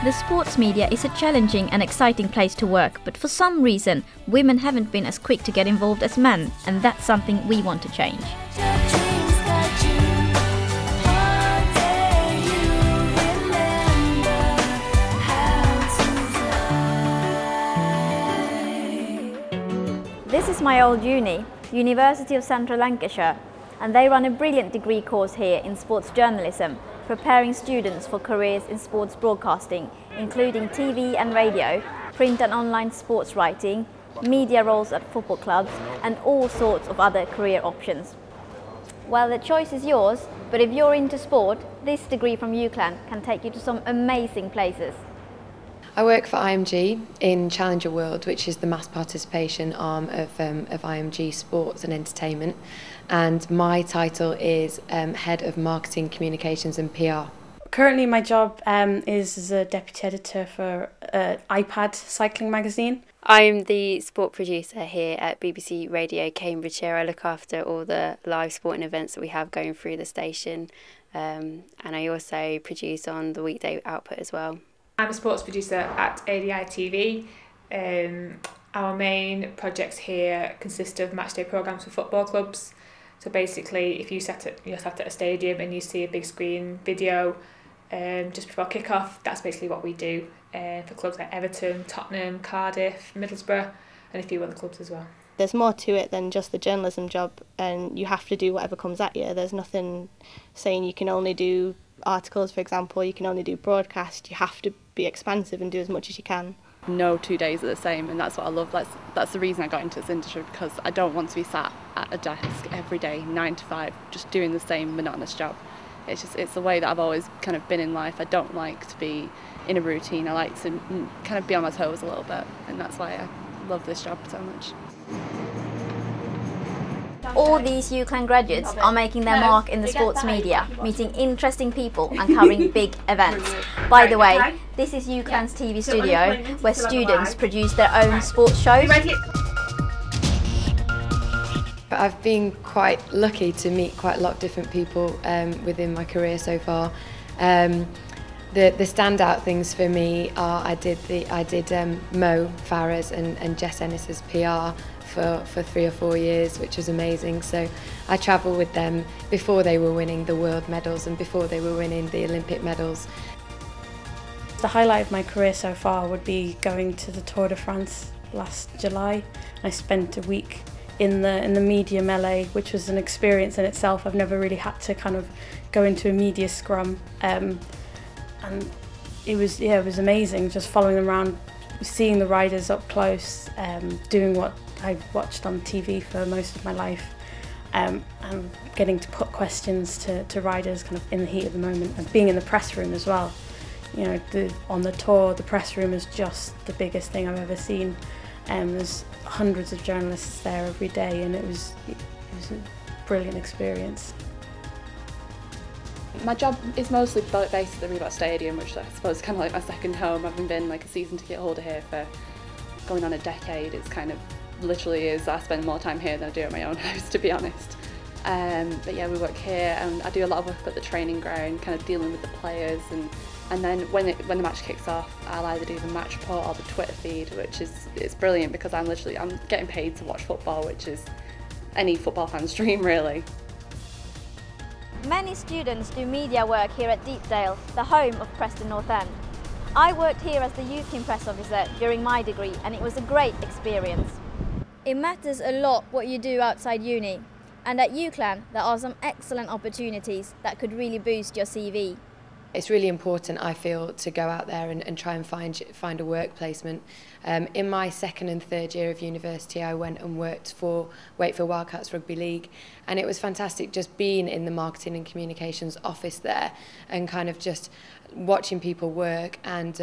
The sports media is a challenging and exciting place to work, but for some reason, women haven't been as quick to get involved as men, and that's something we want to change. This is my old uni, University of Central Lancashire, and they run a brilliant degree course here in sports journalism, preparing students for careers in sports broadcasting, including TV and radio, print and online sports writing, media roles at football clubs, and all sorts of other career options. Well, the choice is yours, but if you're into sport, this degree from UCLan can take you to some amazing places. I work for IMG in Challenger World, which is the mass participation arm of IMG Sports and Entertainment, and my title is Head of Marketing, Communications and PR. Currently my job is as a deputy editor for iPad cycling magazine. I'm the sport producer here at BBC Radio Cambridgeshire. I look after all the live sporting events that we have going through the station, and I also produce on the weekday output as well. I'm a sports producer at ADI TV. Our main projects here consist of matchday programmes for football clubs. So basically, if you're sat at a stadium and you see a big screen video just before kick-off, that's basically what we do for clubs like Everton, Tottenham, Cardiff, Middlesbrough, and a few other clubs as well. There's more to it than just the journalism job, and you have to do whatever comes at you. There's nothing saying you can only do articles, for example, you can only do broadcast. You have to be expansive and do as much as you can. No 2 days are the same, and that's what I love. That's the reason I got into this industry, because I don't want to be sat at a desk every day 9 to 5 just doing the same monotonous job. It's the way that I've always kind of been in life. I don't like to be in a routine. I like to kind of be on my toes a little bit, and that's why I love this job so much. All these UCLan graduates are making their mark in the sports media, meeting interesting people and covering big events. By the way, this is UCLan's TV studio, where students produce their own sports shows. I've been quite lucky to meet quite a lot of different people within my career so far. The standout things for me are I did Mo Farah's and Jess Ennis's PR for 3 or 4 years, which was amazing. So I travelled with them before they were winning the world medals and before they were winning the Olympic medals. The highlight of my career so far would be going to the Tour de France last July. I spent a week in the media melee, which was an experience in itself. I've never really had to kind of go into a media scrum, and it was amazing, just following them around, seeing the riders up close, doing what I've watched on TV for most of my life, and getting to put questions to riders kind of in the heat of the moment, and being in the press room as well. You know, on the tour, the press room is just the biggest thing I've ever seen. There's hundreds of journalists there every day, and it was a brilliant experience. My job is mostly based at the Reebok Stadium, which I suppose is kind of like my second home. Having been like a season ticket holder here for going on a decade, it's kind of literally is. I spend more time here than I do at my own house, to be honest. But yeah, we work here, and I do a lot of work at the training ground, kind of dealing with the players, and then when the match kicks off, I'll either do the match report or the Twitter feed, which it's brilliant because I'm getting paid to watch football, which is any football fan's dream, really. Many students do media work here at Deepdale, the home of Preston North End. I worked here as the youth team press officer during my degree, and it was a great experience. It matters a lot what you do outside uni, and at UCLan there are some excellent opportunities that could really boost your CV. It's really important, I feel, to go out there and try and find a work placement. In my second and third year of university, I went and worked for Wakefield Wildcats Rugby League, and it was fantastic just being in the marketing and communications office there and kind of just watching people work and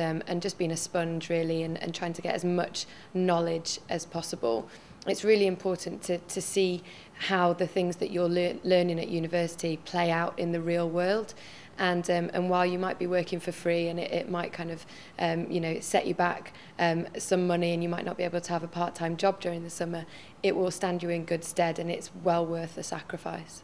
just being a sponge, really, and trying to get as much knowledge as possible. It's really important to see how the things that you're learning at university play out in the real world. And while you might be working for free and it might kind of set you back some money, and you might not be able to have a part-time job during the summer, it will stand you in good stead, and it's well worth the sacrifice.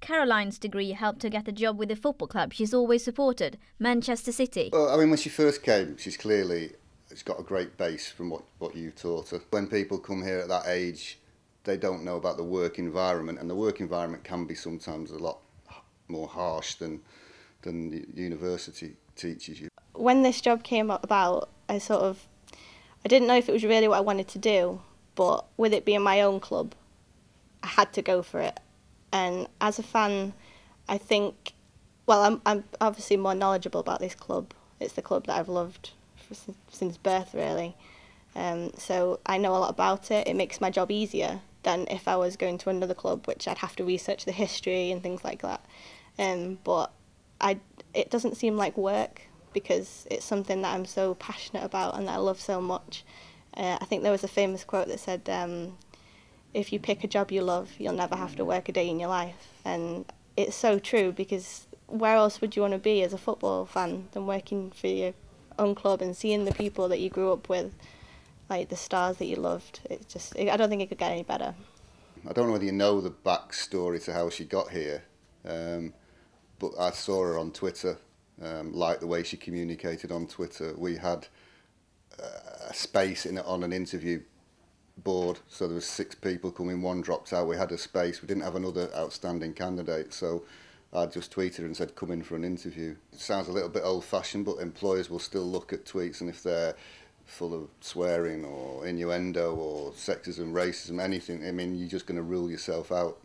Caroline's degree helped her get a job with the football club she's always supported, Manchester City. Well, I mean, when she first came, she's got a great base from what you taught her. When people come here at that age, they don't know about the work environment, and the work environment can be sometimes a lot more harsh than the university teaches you. When this job came about, I didn't know if it was really what I wanted to do, but with it being my own club, I had to go for it. And as a fan, I think, well, I'm obviously more knowledgeable about this club. It's the club that I've loved since birth, really. So I know a lot about it. It makes my job easier than if I was going to another club, which I'd have to research the history and things like that. But it doesn't seem like work, because it's something that I'm so passionate about and that I love so much. I think there was a famous quote that said, if you pick a job you love, you'll never have to work a day in your life. And it's so true, because where else would you want to be as a football fan than working for your own club and seeing the people that you grew up with, like the stars that you loved. I don't think it could get any better. I don't know whether you know the backstory to how she got here, but I saw her on Twitter, liked the way she communicated on Twitter. We had a space on an interview board, so there was 6 people coming, 1 dropped out. We had a space. We didn't have another outstanding candidate, so I just tweeted her and said, come in for an interview. It sounds a little bit old-fashioned, but employers will still look at tweets, and if they're full of swearing or innuendo or sexism, racism, anything, I mean, you're just going to rule yourself out.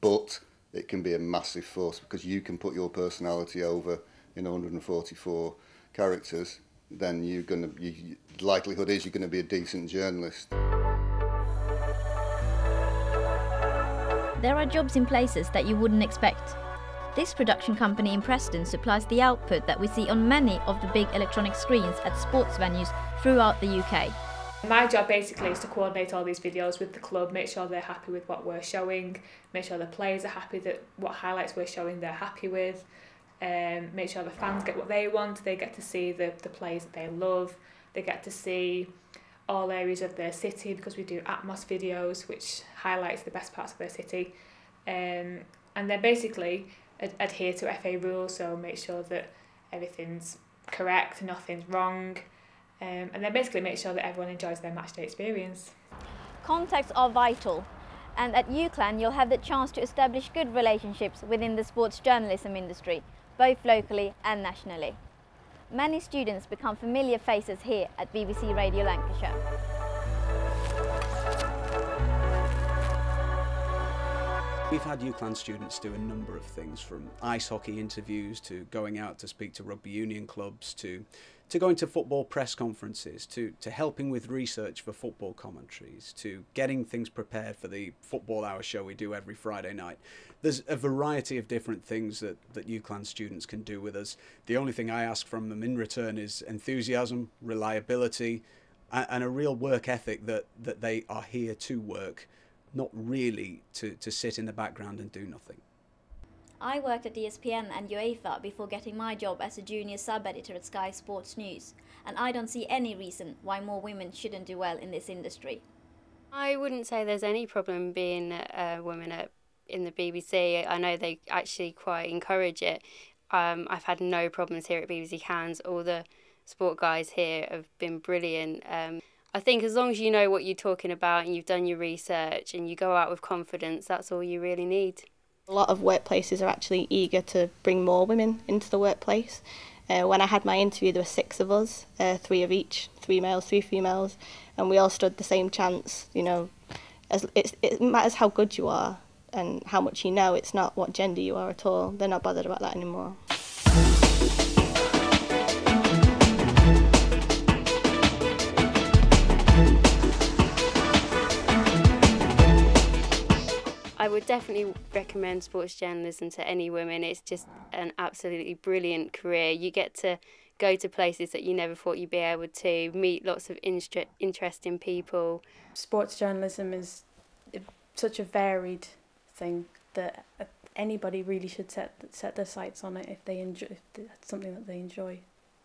But it can be a massive force, because you can put your personality over in 144 characters, then the likelihood is you're going to be a decent journalist. There are jobs in places that you wouldn't expect. This production company in Preston supplies the output that we see on many of the big electronic screens at sports venues throughout the UK. My job basically is to coordinate all these videos with the club, make sure they're happy with what we're showing, make sure the players are happy that what highlights we're showing they're happy with, make sure the fans get what they want, they get to see the players that they love, they get to see all areas of their city, because we do Atmos videos which highlights the best parts of their city, and then basically adhere to FA rules, so make sure that everything's correct, nothing's wrong, and then basically make sure that everyone enjoys their matchday experience. Contacts are vital, and at UCLan you'll have the chance to establish good relationships within the sports journalism industry, both locally and nationally. Many students become familiar faces here at BBC Radio Lancashire. We've had UCLan students do a number of things, from ice hockey interviews to going out to speak to rugby union clubs to going to football press conferences, to helping with research for football commentaries, to getting things prepared for the football hour show we do every Friday night. There's a variety of different things that UCLan students can do with us. The only thing I ask from them in return is enthusiasm, reliability, and a real work ethic that they are here to work, not really to sit in the background and do nothing. I worked at ESPN and UEFA before getting my job as a junior sub-editor at Sky Sports News, and I don't see any reason why more women shouldn't do well in this industry. I wouldn't say there's any problem being a woman in the BBC. I know they actually quite encourage it. I've had no problems here at BBC Cans. All the sport guys here have been brilliant. I think as long as you know what you're talking about and you've done your research and you go out with confidence, that's all you really need. A lot of workplaces are actually eager to bring more women into the workplace. When I had my interview, there were 6 of us, 3 of each, 3 males, 3 females, and we all stood the same chance. You know, it matters how good you are and how much you know. It's not what gender you are at all. They're not bothered about that anymore. I would definitely recommend sports journalism to any women. It's just an absolutely brilliant career. You get to go to places that you never thought you'd be able to, meet lots of interesting people. Sports journalism is such a varied thing that anybody really should set their sights on it if it's something that they enjoy.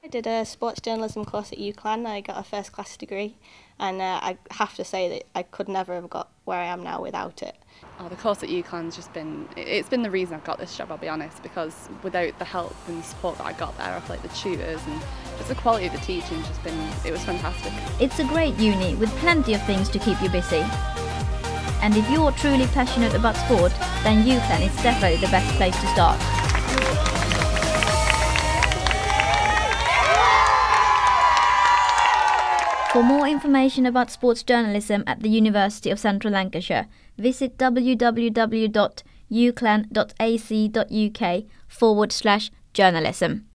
I did a sports journalism course at UCLan. I got a first class degree, and I have to say that I could never have got where I am now without it. Oh, the course at UCLan's just been, it's been the reason I've got this job, I'll be honest, because without the help and support that I got there off like the tutors and just the quality of the teaching, just been, it was fantastic. It's a great uni with plenty of things to keep you busy. And if you're truly passionate about sport, then UCLan is definitely the best place to start. For more information about sports journalism at the University of Central Lancashire, visit www.uclan.ac.uk/journalism.